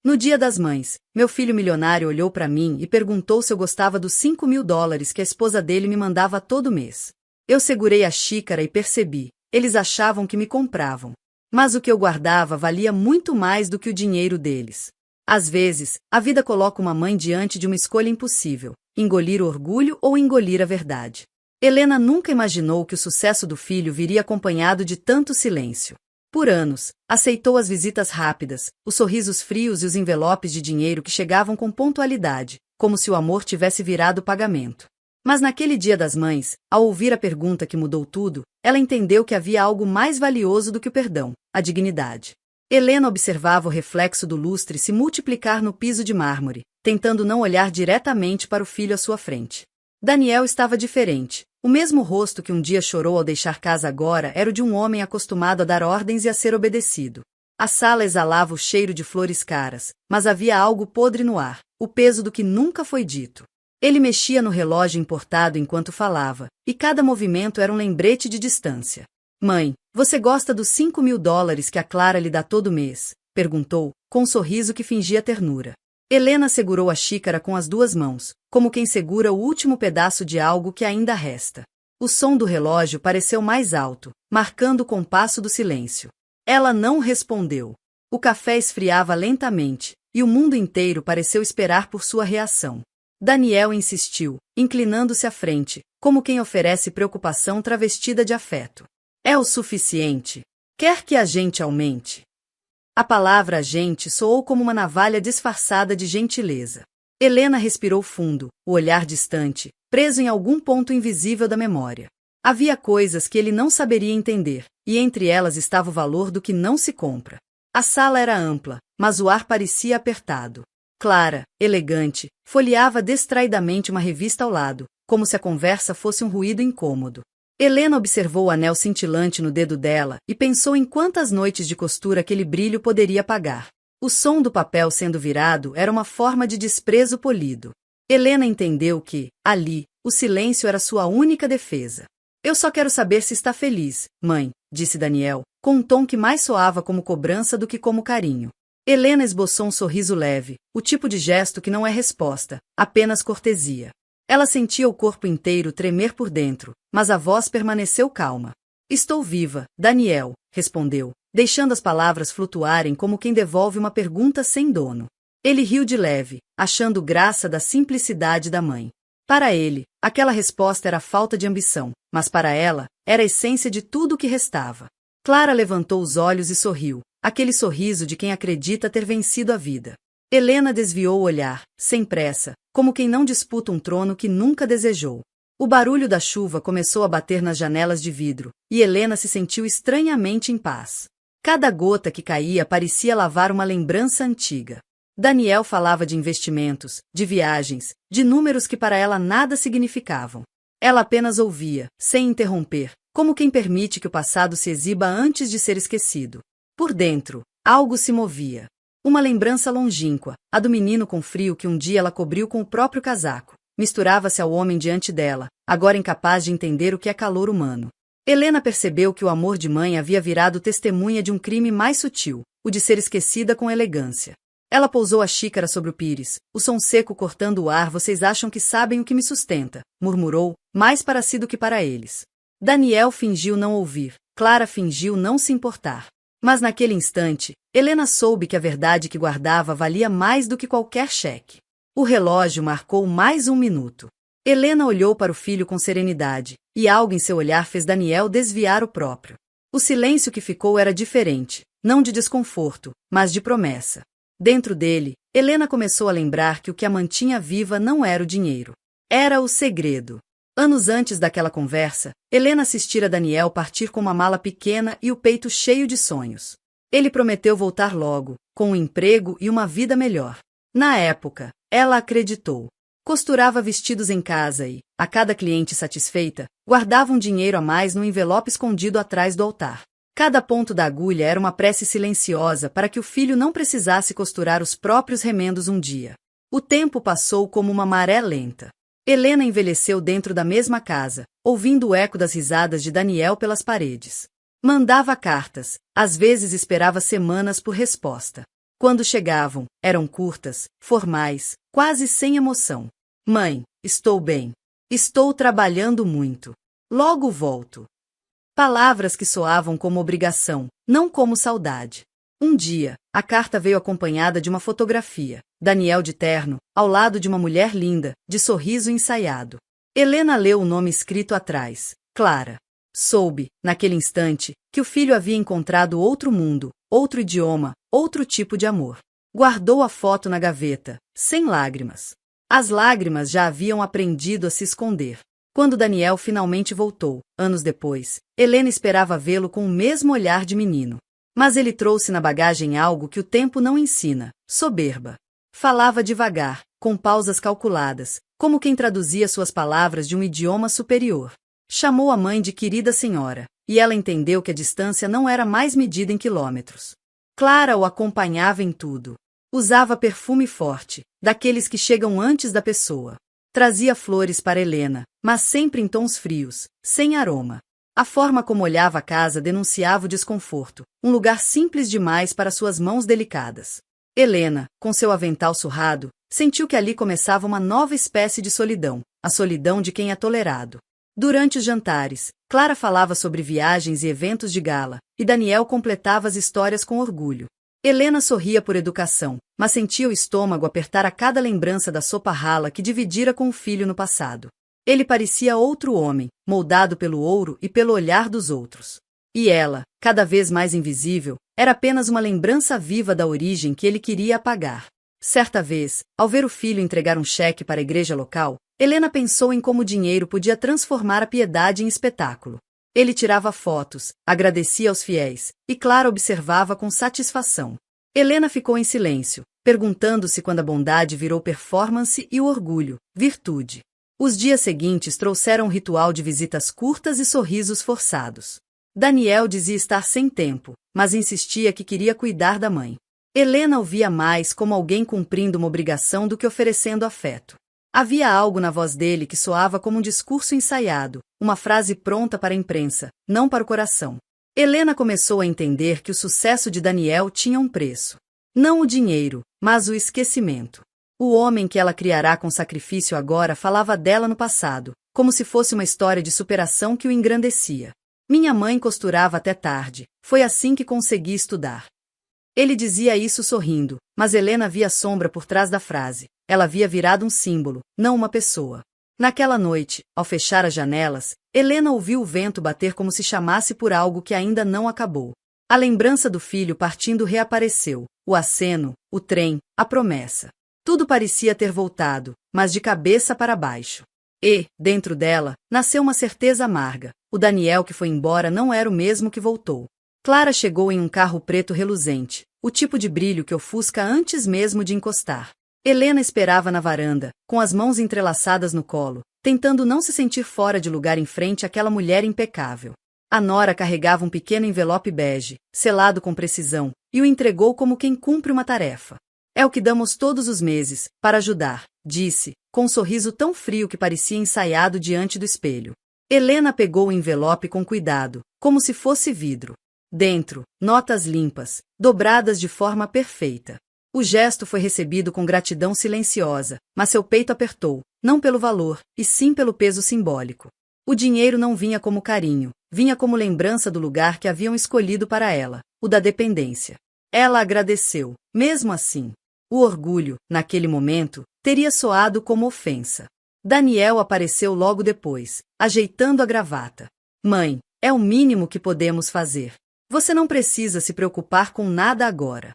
No Dia das Mães, meu filho milionário olhou para mim e perguntou se eu gostava dos $5.000 que a esposa dele me mandava todo mês. Eu segurei a xícara e percebi, eles achavam que me compravam. Mas o que eu guardava valia muito mais do que o dinheiro deles. Às vezes, a vida coloca uma mãe diante de uma escolha impossível, engolir o orgulho ou engolir a verdade. Helena nunca imaginou que o sucesso do filho viria acompanhado de tanto silêncio. Por anos, aceitou as visitas rápidas, os sorrisos frios e os envelopes de dinheiro que chegavam com pontualidade, como se o amor tivesse virado pagamento. Mas naquele Dia das Mães, ao ouvir a pergunta que mudou tudo, ela entendeu que havia algo mais valioso do que o perdão, a dignidade. Helena observava o reflexo do lustre se multiplicar no piso de mármore, tentando não olhar diretamente para o filho à sua frente. Daniel estava diferente. O mesmo rosto que um dia chorou ao deixar casa agora era o de um homem acostumado a dar ordens e a ser obedecido. A sala exalava o cheiro de flores caras, mas havia algo podre no ar, o peso do que nunca foi dito. Ele mexia no relógio importado enquanto falava, e cada movimento era um lembrete de distância. Mãe, você gosta dos $5.000 que a Clara lhe dá todo mês? Perguntou, com um sorriso que fingia ternura. Helena segurou a xícara com as duas mãos, como quem segura o último pedaço de algo que ainda resta. O som do relógio pareceu mais alto, marcando o compasso do silêncio. Ela não respondeu. O café esfriava lentamente, e o mundo inteiro pareceu esperar por sua reação. Daniel insistiu, inclinando-se à frente, como quem oferece preocupação travestida de afeto. É o suficiente. Quer que a gente aumente? A palavra agente soou como uma navalha disfarçada de gentileza. Helena respirou fundo, o olhar distante, preso em algum ponto invisível da memória. Havia coisas que ele não saberia entender, e entre elas estava o valor do que não se compra. A sala era ampla, mas o ar parecia apertado. Clara, elegante, folheava distraidamente uma revista ao lado, como se a conversa fosse um ruído incômodo. Helena observou o anel cintilante no dedo dela e pensou em quantas noites de costura aquele brilho poderia pagar. O som do papel sendo virado era uma forma de desprezo polido. Helena entendeu que, ali, o silêncio era sua única defesa. Eu só quero saber se está feliz, mãe, disse Daniel, com um tom que mais soava como cobrança do que como carinho. Helena esboçou um sorriso leve, o tipo de gesto que não é resposta, apenas cortesia. Ela sentia o corpo inteiro tremer por dentro, mas a voz permaneceu calma. Estou viva, Daniel, respondeu, deixando as palavras flutuarem como quem devolve uma pergunta sem dono. Ele riu de leve, achando graça da simplicidade da mãe. Para ele, aquela resposta era falta de ambição, mas para ela, era a essência de tudo o que restava. Clara levantou os olhos e sorriu, aquele sorriso de quem acredita ter vencido a vida. Helena desviou o olhar, sem pressa, como quem não disputa um trono que nunca desejou. O barulho da chuva começou a bater nas janelas de vidro, e Helena se sentiu estranhamente em paz. Cada gota que caía parecia lavar uma lembrança antiga. Daniel falava de investimentos, de viagens, de números que para ela nada significavam. Ela apenas ouvia, sem interromper, como quem permite que o passado se exiba antes de ser esquecido. Por dentro, algo se movia. Uma lembrança longínqua, a do menino com frio que um dia ela cobriu com o próprio casaco, misturava-se ao homem diante dela, agora incapaz de entender o que é calor humano. Helena percebeu que o amor de mãe havia virado testemunha de um crime mais sutil, o de ser esquecida com elegância. Ela pousou a xícara sobre o pires, o som seco cortando o ar. Vocês acham que sabem o que me sustenta, murmurou, mais para si do que para eles. Daniel fingiu não ouvir, Clara fingiu não se importar. Mas naquele instante, Helena soube que a verdade que guardava valia mais do que qualquer cheque. O relógio marcou mais 1 minuto. Helena olhou para o filho com serenidade, e algo em seu olhar fez Daniel desviar o próprio. O silêncio que ficou era diferente, não de desconforto, mas de promessa. Dentro dele, Helena começou a lembrar que o que a mantinha viva não era o dinheiro. Era o segredo. Anos antes daquela conversa, Helena assistira Daniel partir com uma mala pequena e o peito cheio de sonhos. Ele prometeu voltar logo, com um emprego e uma vida melhor. Na época, ela acreditou. Costurava vestidos em casa e, a cada cliente satisfeita, guardava um dinheiro a mais no envelope escondido atrás do altar. Cada ponto da agulha era uma prece silenciosa para que o filho não precisasse costurar os próprios remendos um dia. O tempo passou como uma maré lenta. Helena envelheceu dentro da mesma casa, ouvindo o eco das risadas de Daniel pelas paredes. Mandava cartas, às vezes esperava semanas por resposta. Quando chegavam, eram curtas, formais, quase sem emoção. Mãe, estou bem. Estou trabalhando muito. Logo volto. Palavras que soavam como obrigação, não como saudade. Um dia, a carta veio acompanhada de uma fotografia. Daniel de terno, ao lado de uma mulher linda, de sorriso ensaiado. Helena leu o nome escrito atrás. Clara. Soube, naquele instante, que o filho havia encontrado outro mundo, outro idioma, outro tipo de amor. Guardou a foto na gaveta, sem lágrimas. As lágrimas já haviam aprendido a se esconder. Quando Daniel finalmente voltou, anos depois, Helena esperava vê-lo com o mesmo olhar de menino. Mas ele trouxe na bagagem algo que o tempo não ensina: soberba. Falava devagar, com pausas calculadas, como quem traduzia suas palavras de um idioma superior. Chamou a mãe de querida senhora, e ela entendeu que a distância não era mais medida em quilômetros. Clara o acompanhava em tudo. Usava perfume forte, daqueles que chegam antes da pessoa. Trazia flores para Helena, mas sempre em tons frios, sem aroma. A forma como olhava a casa denunciava o desconforto, um lugar simples demais para suas mãos delicadas. Helena, com seu avental surrado, sentiu que ali começava uma nova espécie de solidão, a solidão de quem é tolerado. Durante os jantares, Clara falava sobre viagens e eventos de gala, e Daniel completava as histórias com orgulho. Helena sorria por educação, mas sentia o estômago apertar a cada lembrança da sopa rala que dividira com o filho no passado. Ele parecia outro homem, moldado pelo ouro e pelo olhar dos outros. E ela, cada vez mais invisível, era apenas uma lembrança viva da origem que ele queria apagar. Certa vez, ao ver o filho entregar um cheque para a igreja local, Helena pensou em como o dinheiro podia transformar a piedade em espetáculo. Ele tirava fotos, agradecia aos fiéis, e Clara observava com satisfação. Helena ficou em silêncio, perguntando-se quando a bondade virou performance e o orgulho, virtude. Os dias seguintes trouxeram um ritual de visitas curtas e sorrisos forçados. Daniel dizia estar sem tempo, mas insistia que queria cuidar da mãe. Helena o via mais como alguém cumprindo uma obrigação do que oferecendo afeto. Havia algo na voz dele que soava como um discurso ensaiado, uma frase pronta para a imprensa, não para o coração. Helena começou a entender que o sucesso de Daniel tinha um preço. Não o dinheiro, mas o esquecimento. O homem que ela criará com sacrifício agora falava dela no passado, como se fosse uma história de superação que o engrandecia. Minha mãe costurava até tarde, foi assim que consegui estudar. Ele dizia isso sorrindo, mas Helena via a sombra por trás da frase. Ela havia virado um símbolo, não uma pessoa. Naquela noite, ao fechar as janelas, Helena ouviu o vento bater como se chamasse por algo que ainda não acabou. A lembrança do filho partindo reapareceu, o aceno, o trem, a promessa. Tudo parecia ter voltado, mas de cabeça para baixo. E, dentro dela, nasceu uma certeza amarga. O Daniel que foi embora não era o mesmo que voltou. Clara chegou em um carro preto reluzente, o tipo de brilho que ofusca antes mesmo de encostar. Helena esperava na varanda, com as mãos entrelaçadas no colo, tentando não se sentir fora de lugar em frente àquela mulher impecável. A nora carregava um pequeno envelope bege, selado com precisão, e o entregou como quem cumpre uma tarefa. É o que damos todos os meses, para ajudar, disse, com um sorriso tão frio que parecia ensaiado diante do espelho. Helena pegou o envelope com cuidado, como se fosse vidro. Dentro, notas limpas, dobradas de forma perfeita. O gesto foi recebido com gratidão silenciosa, mas seu peito apertou, não pelo valor, e sim pelo peso simbólico. O dinheiro não vinha como carinho, vinha como lembrança do lugar que haviam escolhido para ela, o da dependência. Ela agradeceu, mesmo assim. O orgulho, naquele momento, teria soado como ofensa. Daniel apareceu logo depois, ajeitando a gravata. Mãe, é o mínimo que podemos fazer. Você não precisa se preocupar com nada agora.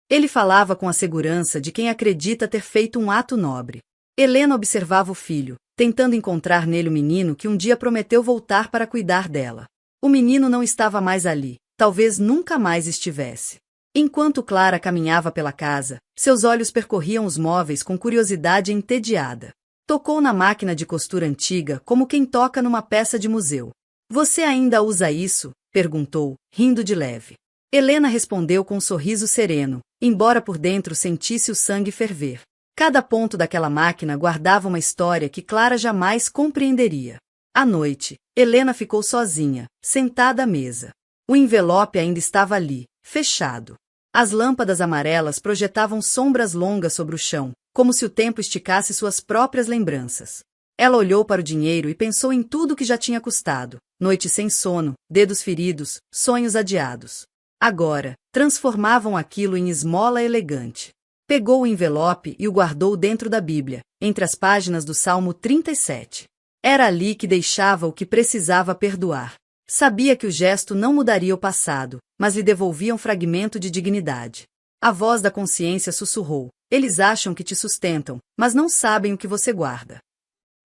Ele falava com a segurança de quem acredita ter feito um ato nobre. Helena observava o filho, tentando encontrar nele o menino que um dia prometeu voltar para cuidar dela. O menino não estava mais ali, talvez nunca mais estivesse. Enquanto Clara caminhava pela casa, seus olhos percorriam os móveis com curiosidade entediada. Tocou na máquina de costura antiga como quem toca numa peça de museu. Você ainda usa isso? Perguntou, rindo de leve. Helena respondeu com um sorriso sereno, embora por dentro sentisse o sangue ferver. Cada ponto daquela máquina guardava uma história que Clara jamais compreenderia. À noite, Helena ficou sozinha, sentada à mesa. O envelope ainda estava ali, fechado. As lâmpadas amarelas projetavam sombras longas sobre o chão, como se o tempo esticasse suas próprias lembranças. Ela olhou para o dinheiro e pensou em tudo que já tinha custado: noites sem sono, dedos feridos, sonhos adiados. Agora, transformavam aquilo em esmola elegante. Pegou o envelope e o guardou dentro da Bíblia, entre as páginas do Salmo 37. Era ali que deixava o que precisava perdoar. Sabia que o gesto não mudaria o passado, mas lhe devolvia um fragmento de dignidade. A voz da consciência sussurrou: eles acham que te sustentam, mas não sabem o que você guarda.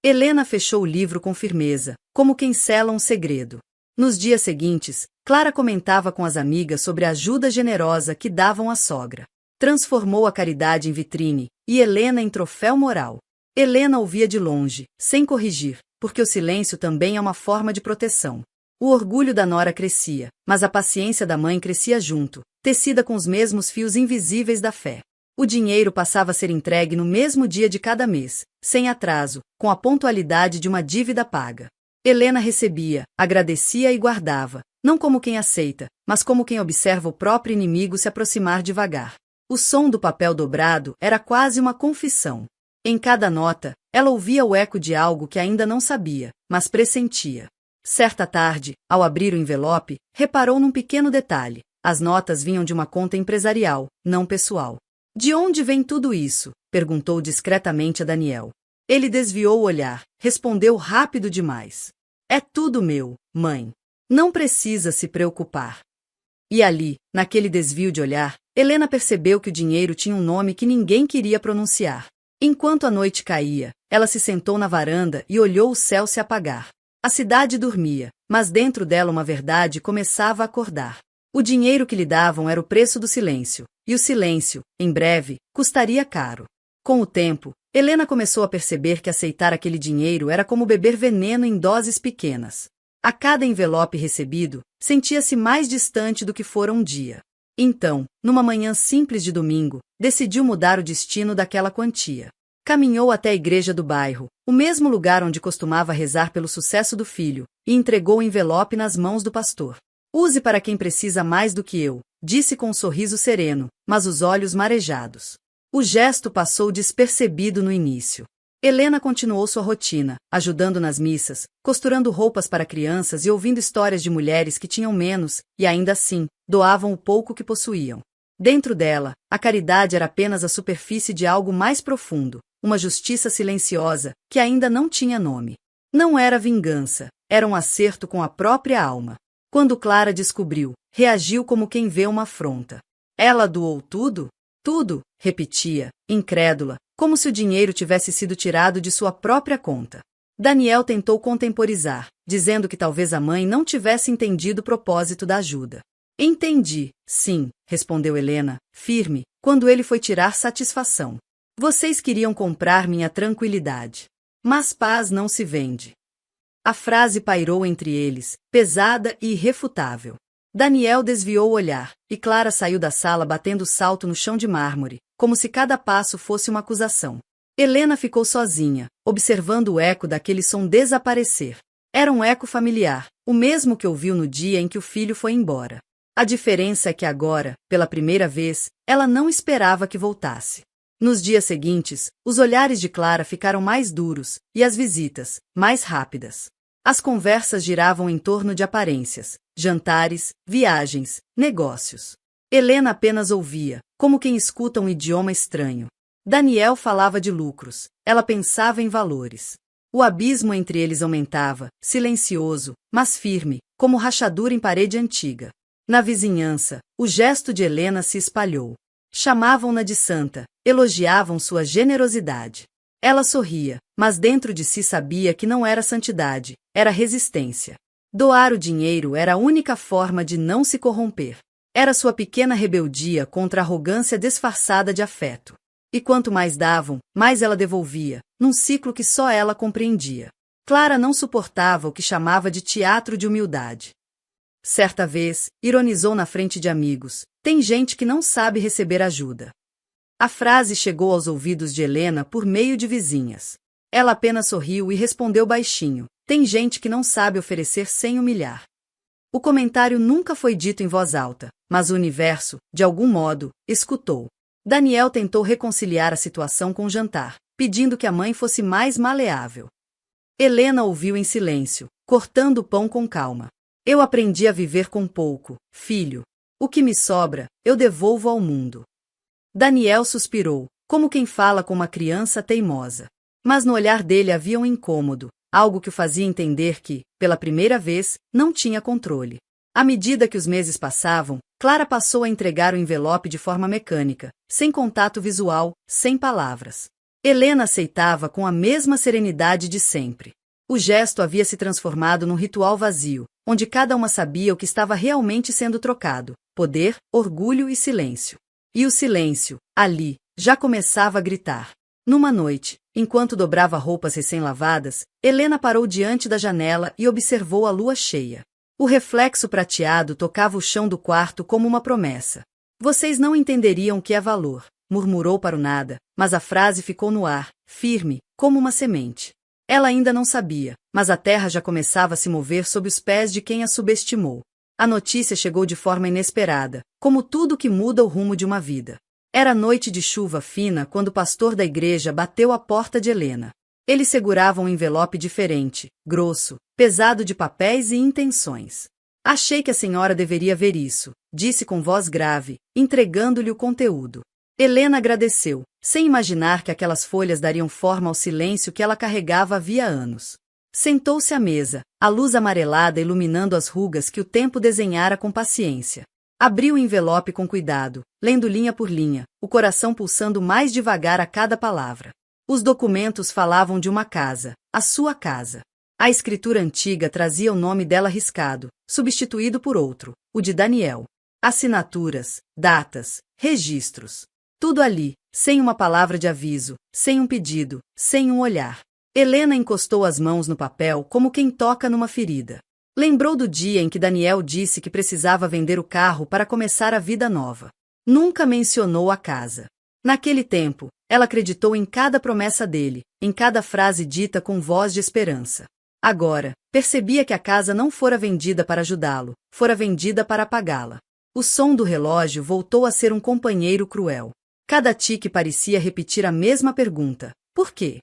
Helena fechou o livro com firmeza, como quem sela um segredo. Nos dias seguintes, Clara comentava com as amigas sobre a ajuda generosa que davam à sogra. Transformou a caridade em vitrine, e Helena em troféu moral. Helena ouvia de longe, sem corrigir, porque o silêncio também é uma forma de proteção. O orgulho da nora crescia, mas a paciência da mãe crescia junto, tecida com os mesmos fios invisíveis da fé. O dinheiro passava a ser entregue no mesmo dia de cada mês, sem atraso, com a pontualidade de uma dívida paga. Helena recebia, agradecia e guardava, não como quem aceita, mas como quem observa o próprio inimigo se aproximar devagar. O som do papel dobrado era quase uma confissão. Em cada nota, ela ouvia o eco de algo que ainda não sabia, mas pressentia. Certa tarde, ao abrir o envelope, reparou num pequeno detalhe: as notas vinham de uma conta empresarial, não pessoal. De onde vem tudo isso? Perguntou discretamente a Daniel. Ele desviou o olhar, respondeu rápido demais. É tudo meu, mãe. Não precisa se preocupar. E ali, naquele desvio de olhar, Helena percebeu que o dinheiro tinha um nome que ninguém queria pronunciar. Enquanto a noite caía, ela se sentou na varanda e olhou o céu se apagar. A cidade dormia, mas dentro dela uma verdade começava a acordar. O dinheiro que lhe davam era o preço do silêncio, e o silêncio, em breve, custaria caro. Com o tempo, Helena começou a perceber que aceitar aquele dinheiro era como beber veneno em doses pequenas. A cada envelope recebido, sentia-se mais distante do que fora um dia. Então, numa manhã simples de domingo, decidiu mudar o destino daquela quantia. Caminhou até a igreja do bairro, o mesmo lugar onde costumava rezar pelo sucesso do filho, e entregou o envelope nas mãos do pastor. Use para quem precisa mais do que eu, disse com um sorriso sereno, mas os olhos marejados. O gesto passou despercebido no início. Helena continuou sua rotina, ajudando nas missas, costurando roupas para crianças e ouvindo histórias de mulheres que tinham menos, e ainda assim, doavam o pouco que possuíam. Dentro dela, a caridade era apenas a superfície de algo mais profundo, uma justiça silenciosa, que ainda não tinha nome. Não era vingança, era um acerto com a própria alma. Quando Clara descobriu, reagiu como quem vê uma afronta. Ela doou tudo? Tudo, repetia, incrédula, como se o dinheiro tivesse sido tirado de sua própria conta. Daniel tentou contemporizar, dizendo que talvez a mãe não tivesse entendido o propósito da ajuda. Entendi, sim, respondeu Helena, firme, quando ele foi tirar satisfação. Vocês queriam comprar minha tranquilidade. Mas paz não se vende. A frase pairou entre eles, pesada e irrefutável. Daniel desviou o olhar, e Clara saiu da sala batendo salto no chão de mármore, como se cada passo fosse uma acusação. Helena ficou sozinha, observando o eco daquele som desaparecer. Era um eco familiar, o mesmo que ouviu no dia em que o filho foi embora. A diferença é que agora, pela primeira vez, ela não esperava que voltasse. Nos dias seguintes, os olhares de Clara ficaram mais duros, e as visitas, mais rápidas. As conversas giravam em torno de aparências, jantares, viagens, negócios. Helena apenas ouvia, como quem escuta um idioma estranho. Daniel falava de lucros, ela pensava em valores. O abismo entre eles aumentava, silencioso, mas firme, como rachadura em parede antiga. Na vizinhança, o gesto de Helena se espalhou. Chamavam-na de santa, elogiavam sua generosidade. Ela sorria, mas dentro de si sabia que não era santidade, era resistência. Doar o dinheiro era a única forma de não se corromper. Era sua pequena rebeldia contra a arrogância disfarçada de afeto. E quanto mais davam, mais ela devolvia, num ciclo que só ela compreendia. Clara não suportava o que chamava de teatro de humildade. Certa vez, ironizou na frente de amigos: tem gente que não sabe receber ajuda. A frase chegou aos ouvidos de Helena por meio de vizinhas. Ela apenas sorriu e respondeu baixinho: tem gente que não sabe oferecer sem humilhar. O comentário nunca foi dito em voz alta, mas o universo, de algum modo, escutou. Daniel tentou reconciliar a situação com o jantar, pedindo que a mãe fosse mais maleável. Helena ouviu em silêncio, cortando o pão com calma. Eu aprendi a viver com pouco, filho. O que me sobra, eu devolvo ao mundo. Daniel suspirou, como quem fala com uma criança teimosa. Mas no olhar dele havia um incômodo, algo que o fazia entender que, pela primeira vez, não tinha controle. À medida que os meses passavam, Clara passou a entregar o envelope de forma mecânica, sem contato visual, sem palavras. Helena aceitava com a mesma serenidade de sempre. O gesto havia se transformado num ritual vazio, onde cada uma sabia o que estava realmente sendo trocado: poder, orgulho e silêncio. E o silêncio, ali, já começava a gritar. Numa noite, enquanto dobrava roupas recém-lavadas, Helena parou diante da janela e observou a lua cheia. O reflexo prateado tocava o chão do quarto como uma promessa. Vocês não entenderiam o que é valor, murmurou para o nada, mas a frase ficou no ar, firme, como uma semente. Ela ainda não sabia, mas a terra já começava a se mover sob os pés de quem a subestimou. A notícia chegou de forma inesperada, como tudo que muda o rumo de uma vida. Era noite de chuva fina quando o pastor da igreja bateu à porta de Helena. Ele segurava um envelope diferente, grosso, pesado de papéis e intenções. Achei que a senhora deveria ver isso, disse com voz grave, entregando-lhe o conteúdo. Helena agradeceu, sem imaginar que aquelas folhas dariam forma ao silêncio que ela carregava havia anos. Sentou-se à mesa, a luz amarelada iluminando as rugas que o tempo desenhara com paciência. Abriu o envelope com cuidado, lendo linha por linha, o coração pulsando mais devagar a cada palavra. Os documentos falavam de uma casa, a sua casa. A escritura antiga trazia o nome dela riscado, substituído por outro, o de Daniel. Assinaturas, datas, registros. Tudo ali, sem uma palavra de aviso, sem um pedido, sem um olhar. Helena encostou as mãos no papel como quem toca numa ferida. Lembrou do dia em que Daniel disse que precisava vender o carro para começar a vida nova. Nunca mencionou a casa. Naquele tempo, ela acreditou em cada promessa dele, em cada frase dita com voz de esperança. Agora, percebia que a casa não fora vendida para ajudá-lo, fora vendida para apagá-la. O som do relógio voltou a ser um companheiro cruel. Cada tique parecia repetir a mesma pergunta: por quê?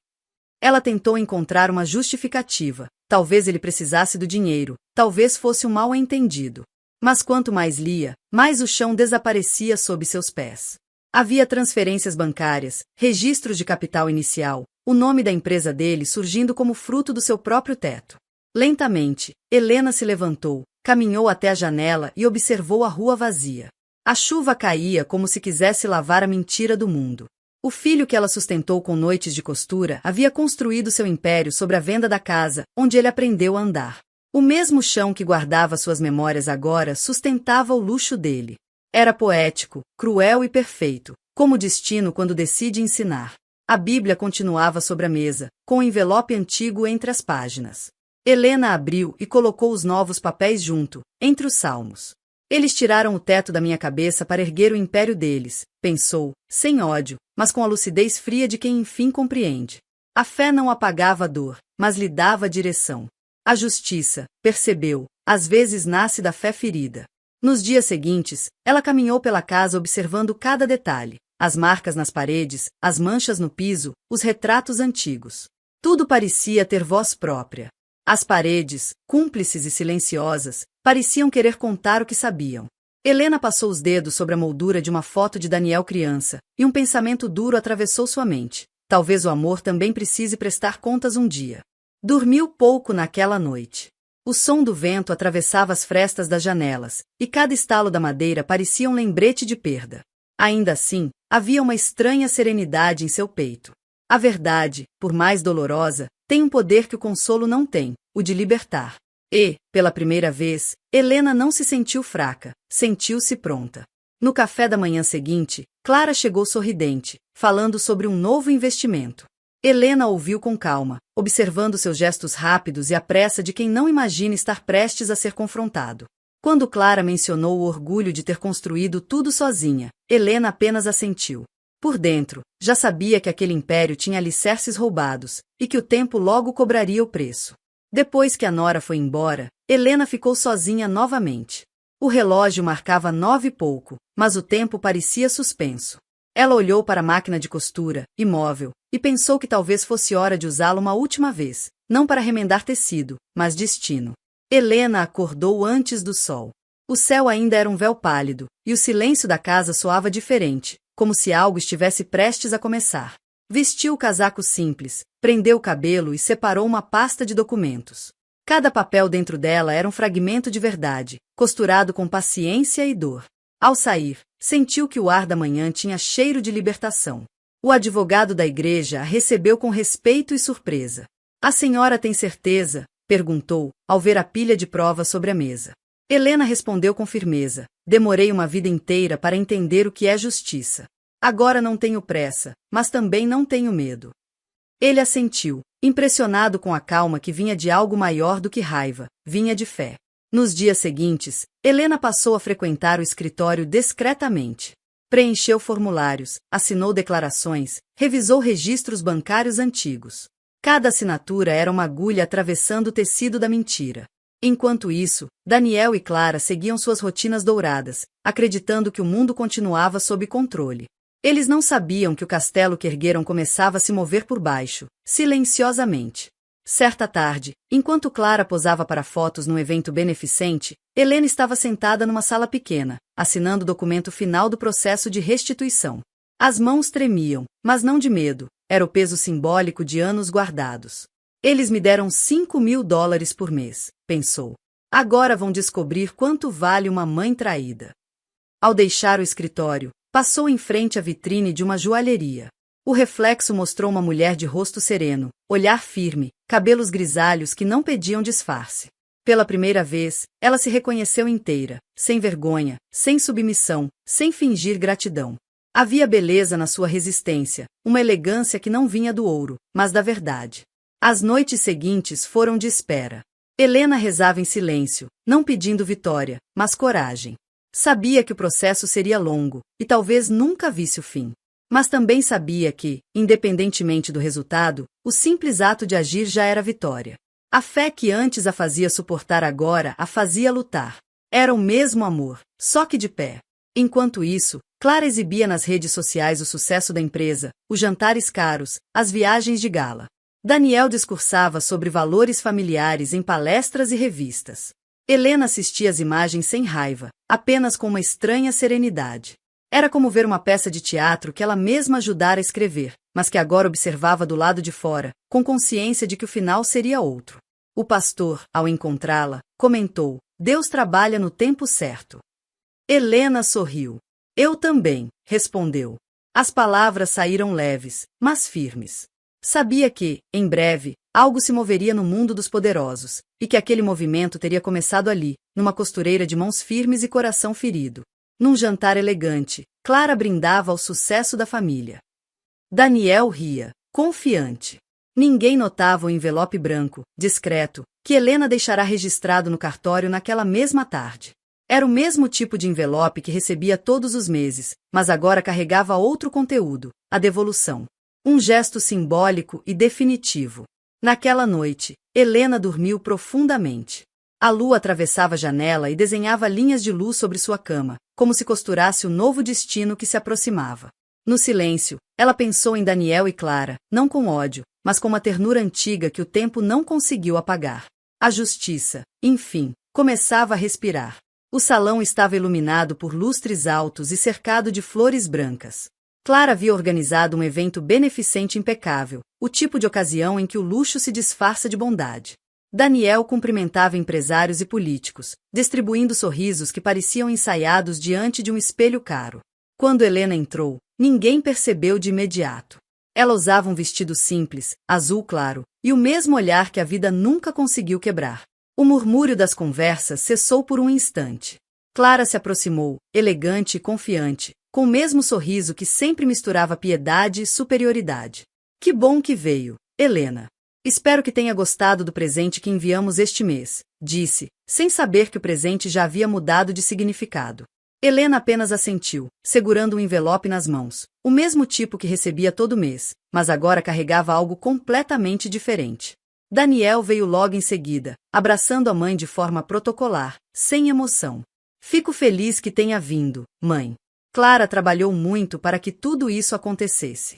Ela tentou encontrar uma justificativa. Talvez ele precisasse do dinheiro, talvez fosse um mal-entendido. Mas quanto mais lia, mais o chão desaparecia sob seus pés. Havia transferências bancárias, registros de capital inicial, o nome da empresa dele surgindo como fruto do seu próprio teto. Lentamente, Helena se levantou, caminhou até a janela e observou a rua vazia. A chuva caía como se quisesse lavar a mentira do mundo. O filho que ela sustentou com noites de costura havia construído seu império sobre a venda da casa, onde ele aprendeu a andar. O mesmo chão que guardava suas memórias agora sustentava o luxo dele. Era poético, cruel e perfeito, como o destino quando decide ensinar. A Bíblia continuava sobre a mesa, com o envelope antigo entre as páginas. Helena abriu e colocou os novos papéis junto, entre os salmos. Eles tiraram o teto da minha cabeça para erguer o império deles, pensou, sem ódio, mas com a lucidez fria de quem enfim compreende. A fé não apagava a dor, mas lhe dava direção. A justiça, percebeu, às vezes nasce da fé ferida. Nos dias seguintes, ela caminhou pela casa observando cada detalhe, as marcas nas paredes, as manchas no piso, os retratos antigos. Tudo parecia ter voz própria. As paredes, cúmplices e silenciosas, pareciam querer contar o que sabiam. Helena passou os dedos sobre a moldura de uma foto de Daniel criança, e um pensamento duro atravessou sua mente. Talvez o amor também precise prestar contas um dia. Dormiu pouco naquela noite. O som do vento atravessava as frestas das janelas, e cada estalo da madeira parecia um lembrete de perda. Ainda assim, havia uma estranha serenidade em seu peito. A verdade, por mais dolorosa, tem um poder que o consolo não tem, o de libertar. E, pela primeira vez, Helena não se sentiu fraca, sentiu-se pronta. No café da manhã seguinte, Clara chegou sorridente, falando sobre um novo investimento. Helena ouviu com calma, observando seus gestos rápidos e a pressa de quem não imagina estar prestes a ser confrontado. Quando Clara mencionou o orgulho de ter construído tudo sozinha, Helena apenas assentiu. Por dentro, já sabia que aquele império tinha alicerces roubados, e que o tempo logo cobraria o preço. Depois que a nora foi embora, Helena ficou sozinha novamente. O relógio marcava 9 e pouco, mas o tempo parecia suspenso. Ela olhou para a máquina de costura, imóvel, e pensou que talvez fosse hora de usá-la uma última vez, não para remendar tecido, mas destino. Helena acordou antes do sol. O céu ainda era um véu pálido, e o silêncio da casa soava diferente, como se algo estivesse prestes a começar. Vestiu o casaco simples, prendeu o cabelo e separou uma pasta de documentos. Cada papel dentro dela era um fragmento de verdade, costurado com paciência e dor. Ao sair, sentiu que o ar da manhã tinha cheiro de libertação. O advogado da igreja a recebeu com respeito e surpresa. "A senhora tem certeza?" perguntou, ao ver a pilha de provas sobre a mesa. Helena respondeu com firmeza: "Demorei uma vida inteira para entender o que é justiça. Agora não tenho pressa, mas também não tenho medo." Ele assentiu, impressionado com a calma que vinha de algo maior do que raiva, vinha de fé. Nos dias seguintes, Helena passou a frequentar o escritório discretamente. Preencheu formulários, assinou declarações, revisou registros bancários antigos. Cada assinatura era uma agulha atravessando o tecido da mentira. Enquanto isso, Daniel e Clara seguiam suas rotinas douradas, acreditando que o mundo continuava sob controle. Eles não sabiam que o castelo que ergueram começava a se mover por baixo, silenciosamente. Certa tarde, enquanto Clara posava para fotos num evento beneficente, Helena estava sentada numa sala pequena, assinando o documento final do processo de restituição. As mãos tremiam, mas não de medo, era o peso simbólico de anos guardados. "Eles me deram $5.000 por mês", pensou. "Agora vão descobrir quanto vale uma mãe traída." Ao deixar o escritório, passou em frente à vitrine de uma joalheria. O reflexo mostrou uma mulher de rosto sereno, olhar firme, cabelos grisalhos que não pediam disfarce. Pela primeira vez, ela se reconheceu inteira, sem vergonha, sem submissão, sem fingir gratidão. Havia beleza na sua resistência, uma elegância que não vinha do ouro, mas da verdade. As noites seguintes foram de espera. Helena rezava em silêncio, não pedindo vitória, mas coragem. Sabia que o processo seria longo, e talvez nunca visse o fim. Mas também sabia que, independentemente do resultado, o simples ato de agir já era vitória. A fé que antes a fazia suportar agora a fazia lutar. Era o mesmo amor, só que de pé. Enquanto isso, Clara exibia nas redes sociais o sucesso da empresa, os jantares caros, as viagens de gala. Daniel discursava sobre valores familiares em palestras e revistas. Helena assistia às imagens sem raiva, apenas com uma estranha serenidade. Era como ver uma peça de teatro que ela mesma ajudara a escrever, mas que agora observava do lado de fora, com consciência de que o final seria outro. O pastor, ao encontrá-la, comentou: "Deus trabalha no tempo certo." Helena sorriu. "Eu também", respondeu. As palavras saíram leves, mas firmes. Sabia que, em breve, algo se moveria no mundo dos poderosos, e que aquele movimento teria começado ali, numa costureira de mãos firmes e coração ferido. Num jantar elegante, Clara brindava ao sucesso da família. Daniel ria, confiante. Ninguém notava o envelope branco, discreto, que Helena deixará registrado no cartório naquela mesma tarde. Era o mesmo tipo de envelope que recebia todos os meses, mas agora carregava outro conteúdo, a devolução. Um gesto simbólico e definitivo. Naquela noite, Helena dormiu profundamente. A lua atravessava a janela e desenhava linhas de luz sobre sua cama, como se costurasse o novo destino que se aproximava. No silêncio, ela pensou em Daniel e Clara, não com ódio, mas com uma ternura antiga que o tempo não conseguiu apagar. A justiça, enfim, começava a respirar. O salão estava iluminado por lustres altos e cercado de flores brancas. Clara havia organizado um evento beneficente impecável, o tipo de ocasião em que o luxo se disfarça de bondade. Daniel cumprimentava empresários e políticos, distribuindo sorrisos que pareciam ensaiados diante de um espelho caro. Quando Helena entrou, ninguém percebeu de imediato. Ela usava um vestido simples, azul claro, e o mesmo olhar que a vida nunca conseguiu quebrar. O murmúrio das conversas cessou por um instante. Clara se aproximou, elegante e confiante, com o mesmo sorriso que sempre misturava piedade e superioridade. "Que bom que veio, Helena. Espero que tenha gostado do presente que enviamos este mês", disse, sem saber que o presente já havia mudado de significado. Helena apenas assentiu, segurando um envelope nas mãos, o mesmo tipo que recebia todo mês, mas agora carregava algo completamente diferente. Daniel veio logo em seguida, abraçando a mãe de forma protocolar, sem emoção. Fico feliz que tenha vindo, mãe. Clara trabalhou muito para que tudo isso acontecesse.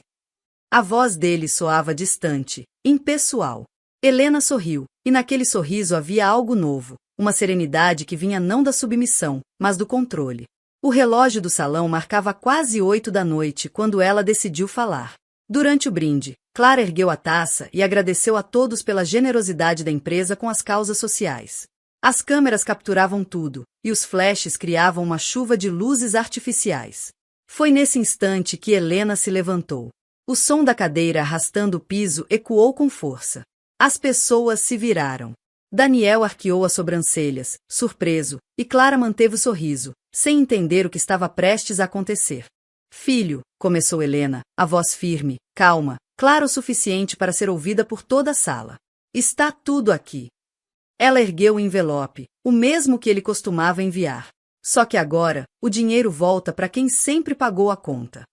A voz dele soava distante, impessoal. Helena sorriu, e naquele sorriso havia algo novo, uma serenidade que vinha não da submissão, mas do controle. O relógio do salão marcava quase 8 da noite quando ela decidiu falar. Durante o brinde, Clara ergueu a taça e agradeceu a todos pela generosidade da empresa com as causas sociais. As câmeras capturavam tudo, e os flashes criavam uma chuva de luzes artificiais. Foi nesse instante que Helena se levantou. O som da cadeira arrastando o piso ecoou com força. As pessoas se viraram. Daniel arqueou as sobrancelhas, surpreso, e Clara manteve o sorriso, sem entender o que estava prestes a acontecer. Filho, começou Helena, a voz firme, calma, clara o suficiente para ser ouvida por toda a sala. Está tudo aqui. Ela ergueu o envelope, o mesmo que ele costumava enviar. Só que agora, o dinheiro volta para quem sempre pagou a conta.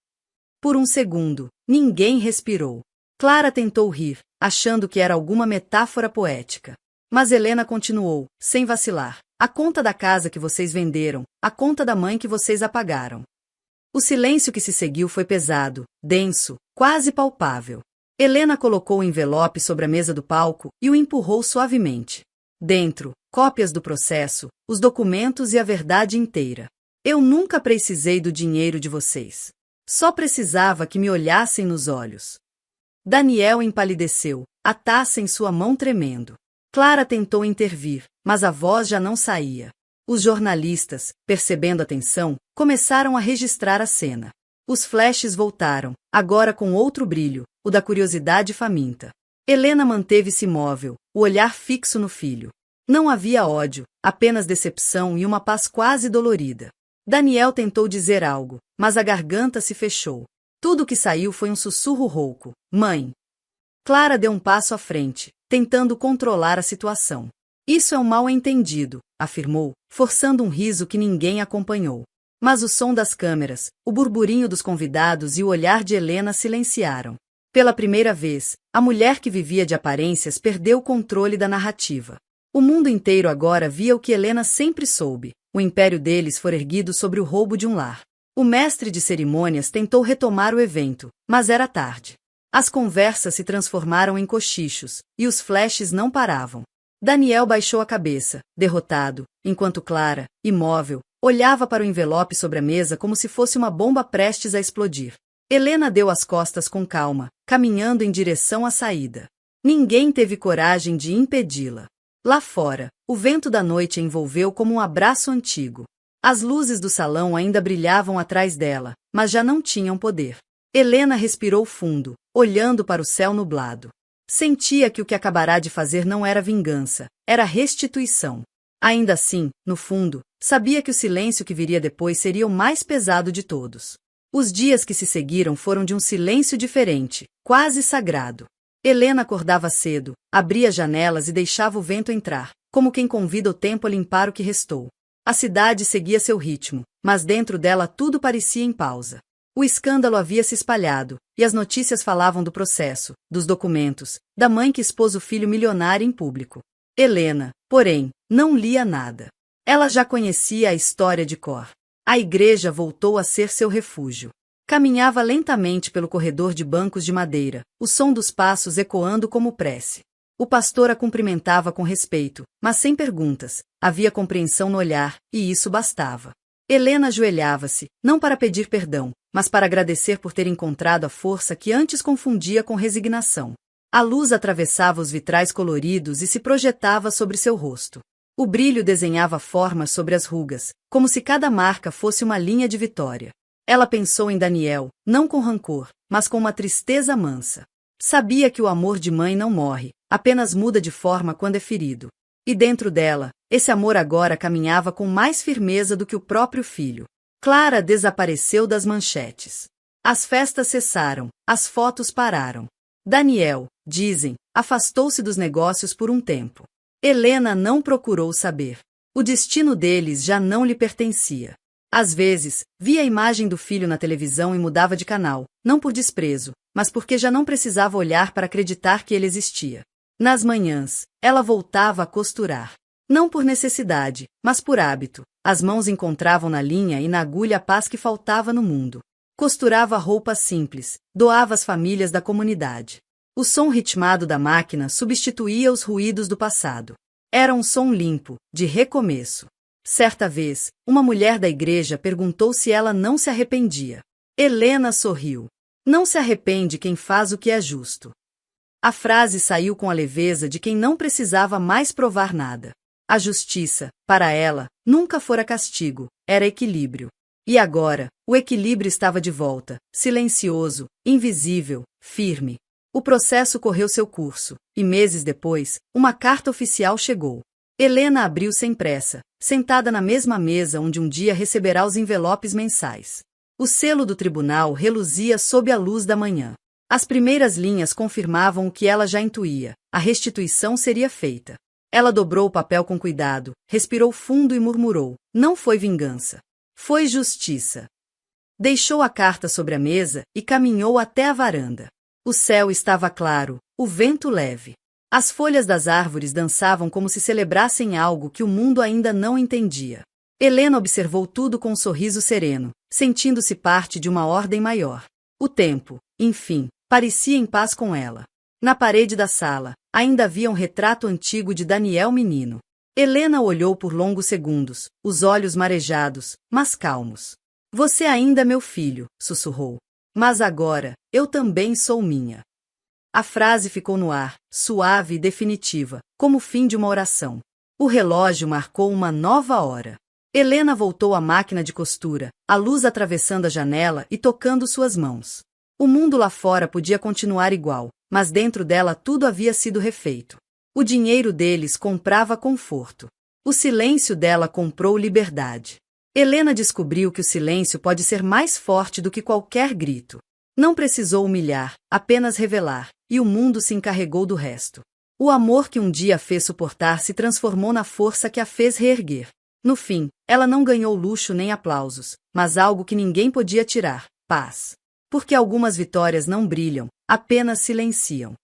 Por um segundo, ninguém respirou. Clara tentou rir, achando que era alguma metáfora poética. Mas Helena continuou, sem vacilar. A conta da casa que vocês venderam, a conta da mãe que vocês apagaram. O silêncio que se seguiu foi pesado, denso, quase palpável. Helena colocou o envelope sobre a mesa do palco e o empurrou suavemente. Dentro, cópias do processo, os documentos e a verdade inteira. Eu nunca precisei do dinheiro de vocês. Só precisava que me olhassem nos olhos. Daniel empalideceu, a taça em sua mão tremendo. Clara tentou intervir, mas a voz já não saía. Os jornalistas, percebendo a tensão, começaram a registrar a cena. Os flashes voltaram, agora com outro brilho, o da curiosidade faminta. Helena manteve-se imóvel, o olhar fixo no filho. Não havia ódio, apenas decepção e uma paz quase dolorida. Daniel tentou dizer algo, mas a garganta se fechou. Tudo o que saiu foi um sussurro rouco. Mãe! Clara deu um passo à frente, tentando controlar a situação. Isso é um mal-entendido, afirmou, forçando um riso que ninguém acompanhou. Mas o som das câmeras, o burburinho dos convidados e o olhar de Helena silenciaram. Pela primeira vez, a mulher que vivia de aparências perdeu o controle da narrativa. O mundo inteiro agora via o que Helena sempre soube. O império deles foi erguido sobre o roubo de um lar. O mestre de cerimônias tentou retomar o evento, mas era tarde. As conversas se transformaram em cochichos, e os flashes não paravam. Daniel baixou a cabeça, derrotado, enquanto Clara, imóvel, olhava para o envelope sobre a mesa como se fosse uma bomba prestes a explodir. Helena deu as costas com calma, caminhando em direção à saída. Ninguém teve coragem de impedi-la. Lá fora, o vento da noite a envolveu como um abraço antigo. As luzes do salão ainda brilhavam atrás dela, mas já não tinham poder. Helena respirou fundo, olhando para o céu nublado. Sentia que o que acabará de fazer não era vingança, era restituição. Ainda assim, no fundo, sabia que o silêncio que viria depois seria o mais pesado de todos. Os dias que se seguiram foram de um silêncio diferente, quase sagrado. Helena acordava cedo, abria janelas e deixava o vento entrar, como quem convida o tempo a limpar o que restou. A cidade seguia seu ritmo, mas dentro dela tudo parecia em pausa. O escândalo havia se espalhado, e as notícias falavam do processo, dos documentos, da mãe que expôs o filho milionário em público. Helena, porém, não lia nada. Ela já conhecia a história de cor. A igreja voltou a ser seu refúgio. Caminhava lentamente pelo corredor de bancos de madeira, o som dos passos ecoando como prece. O pastor a cumprimentava com respeito, mas sem perguntas. Havia compreensão no olhar, e isso bastava. Helena ajoelhava-se, não para pedir perdão, mas para agradecer por ter encontrado a força que antes confundia com resignação. A luz atravessava os vitrais coloridos e se projetava sobre seu rosto. O brilho desenhava formas sobre as rugas, como se cada marca fosse uma linha de vitória. Ela pensou em Daniel, não com rancor, mas com uma tristeza mansa. Sabia que o amor de mãe não morre, apenas muda de forma quando é ferido. E dentro dela, esse amor agora caminhava com mais firmeza do que o próprio filho. Clara desapareceu das manchetes. As festas cessaram, as fotos pararam. Daniel, dizem, afastou-se dos negócios por um tempo. Helena não procurou saber. O destino deles já não lhe pertencia. Às vezes, via a imagem do filho na televisão e mudava de canal, não por desprezo, mas porque já não precisava olhar para acreditar que ele existia. Nas manhãs, ela voltava a costurar. Não por necessidade, mas por hábito. As mãos encontravam na linha e na agulha a paz que faltava no mundo. Costurava roupas simples, doava às famílias da comunidade. O som ritmado da máquina substituía os ruídos do passado. Era um som limpo, de recomeço. Certa vez, uma mulher da igreja perguntou se ela não se arrependia. Helena sorriu. Não se arrepende quem faz o que é justo. A frase saiu com a leveza de quem não precisava mais provar nada. A justiça, para ela, nunca fora castigo, era equilíbrio. E agora, o equilíbrio estava de volta, silencioso, invisível, firme. O processo correu seu curso, e meses depois, uma carta oficial chegou. Helena abriu sem pressa, sentada na mesma mesa onde um dia receberá os envelopes mensais. O selo do tribunal reluzia sob a luz da manhã. As primeiras linhas confirmavam o que ela já intuía: a restituição seria feita. Ela dobrou o papel com cuidado, respirou fundo e murmurou: não foi vingança. Foi justiça. Deixou a carta sobre a mesa e caminhou até a varanda. O céu estava claro, o vento leve. As folhas das árvores dançavam como se celebrassem algo que o mundo ainda não entendia. Helena observou tudo com um sorriso sereno, sentindo-se parte de uma ordem maior. O tempo, enfim, parecia em paz com ela. Na parede da sala, ainda havia um retrato antigo de Daniel menino. Helena olhou por longos segundos, os olhos marejados, mas calmos. Você ainda é meu filho, sussurrou. Mas agora, eu também sou minha. A frase ficou no ar, suave e definitiva, como o fim de uma oração. O relógio marcou uma nova hora. Helena voltou à máquina de costura, a luz atravessando a janela e tocando suas mãos. O mundo lá fora podia continuar igual, mas dentro dela tudo havia sido refeito. O dinheiro deles comprava conforto. O silêncio dela comprou liberdade. Helena descobriu que o silêncio pode ser mais forte do que qualquer grito. Não precisou humilhar, apenas revelar, e o mundo se encarregou do resto. O amor que um dia a fez suportar se transformou na força que a fez reerguer. No fim, ela não ganhou luxo nem aplausos, mas algo que ninguém podia tirar: paz. Porque algumas vitórias não brilham, apenas silenciam.